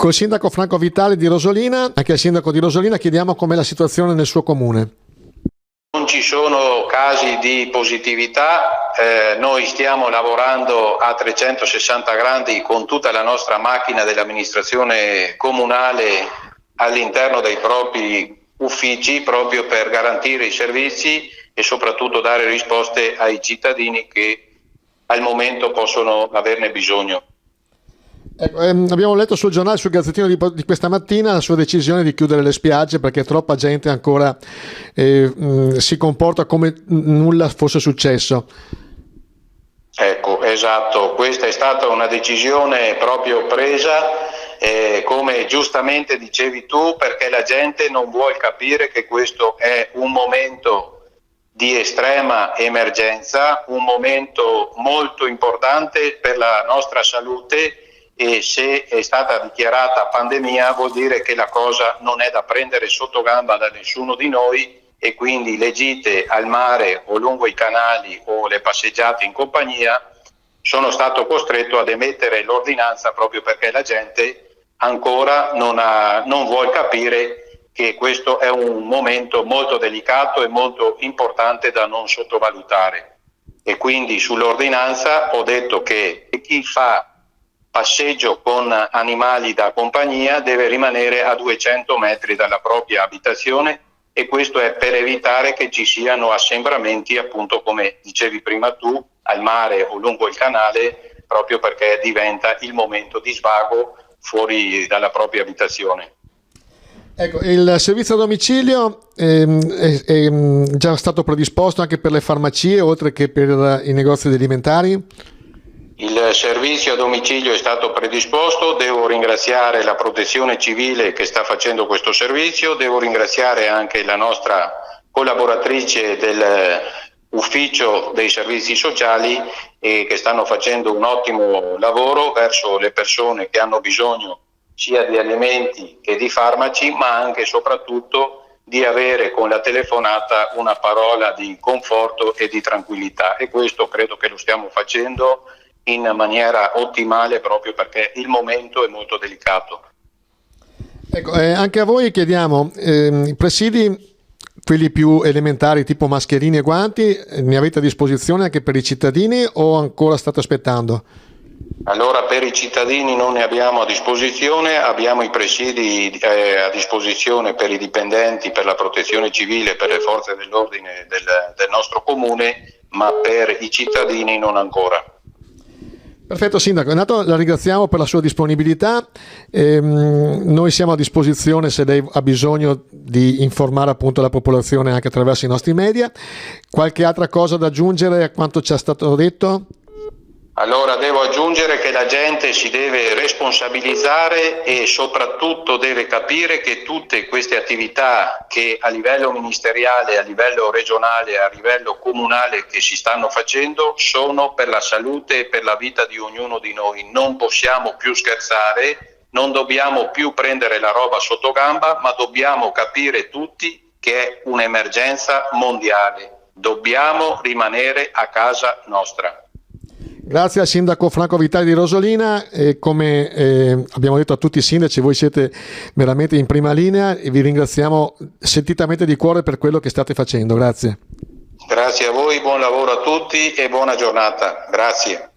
Col sindaco Franco Vitali di Rosolina, anche al sindaco di Rosolina, chiediamo com'è la situazione nel suo comune. Non ci sono casi di positività, noi stiamo lavorando a 360 gradi con tutta la nostra macchina dell'amministrazione comunale all'interno dei propri uffici, proprio per garantire i servizi e soprattutto dare risposte ai cittadini che al momento possono averne bisogno. Ecco, abbiamo letto sul giornale, sul Gazzettino di questa mattina, la sua decisione di chiudere le spiagge perché troppa gente ancora si comporta come nulla fosse successo. Ecco, esatto, questa è stata una decisione proprio presa, come giustamente dicevi tu, perché la gente non vuol capire che questo è un momento di estrema emergenza, un momento molto importante per la nostra salute, e se è stata dichiarata pandemia vuol dire che la cosa non è da prendere sotto gamba da nessuno di noi, e quindi le gite al mare o lungo i canali o le passeggiate in compagnia sono stato costretto ad emettere l'ordinanza proprio perché la gente ancora non vuol capire che questo è un momento molto delicato e molto importante da non sottovalutare. E quindi sull'ordinanza ho detto che chi fa passeggio con animali da compagnia deve rimanere a 200 metri dalla propria abitazione, e questo è per evitare che ci siano assembramenti, appunto come dicevi prima tu, al mare o lungo il canale, proprio perché diventa il momento di svago fuori dalla propria abitazione. Ecco, il servizio a domicilio è già stato predisposto anche per le farmacie oltre che per i negozi alimentari? Il servizio a domicilio è stato predisposto, devo ringraziare la Protezione Civile che sta facendo questo servizio, devo ringraziare anche la nostra collaboratrice dell'ufficio dei servizi sociali che stanno facendo un ottimo lavoro verso le persone che hanno bisogno sia di alimenti che di farmaci, ma anche e soprattutto di avere con la telefonata una parola di conforto e di tranquillità, e questo credo che lo stiamo facendo in maniera ottimale proprio perché il momento è molto delicato. Ecco, anche a voi chiediamo, i presidi, quelli più elementari tipo mascherine e guanti, ne avete a disposizione anche per i cittadini o ancora state aspettando? Allora, per i cittadini non ne abbiamo a disposizione, abbiamo i presidi a disposizione per i dipendenti, per la protezione civile, per le forze dell'ordine del nostro comune, ma per i cittadini non ancora. Perfetto Sindaco, intanto la ringraziamo per la sua disponibilità, noi siamo a disposizione se lei ha bisogno di informare appunto la popolazione anche attraverso i nostri media. Qualche altra cosa da aggiungere a quanto ci è stato detto? Allora devo aggiungere che la gente si deve responsabilizzare e soprattutto deve capire che tutte queste attività che a livello ministeriale, a livello regionale, a livello comunale che si stanno facendo sono per la salute e per la vita di ognuno di noi. Non possiamo più scherzare, non dobbiamo più prendere la roba sotto gamba, ma dobbiamo capire tutti che è un'emergenza mondiale. Dobbiamo rimanere a casa nostra. Grazie al sindaco Franco Vitali di Rosolina, e come abbiamo detto a tutti i sindaci, voi siete veramente in prima linea e vi ringraziamo sentitamente di cuore per quello che state facendo. Grazie. Grazie a voi, buon lavoro a tutti e buona giornata. Grazie.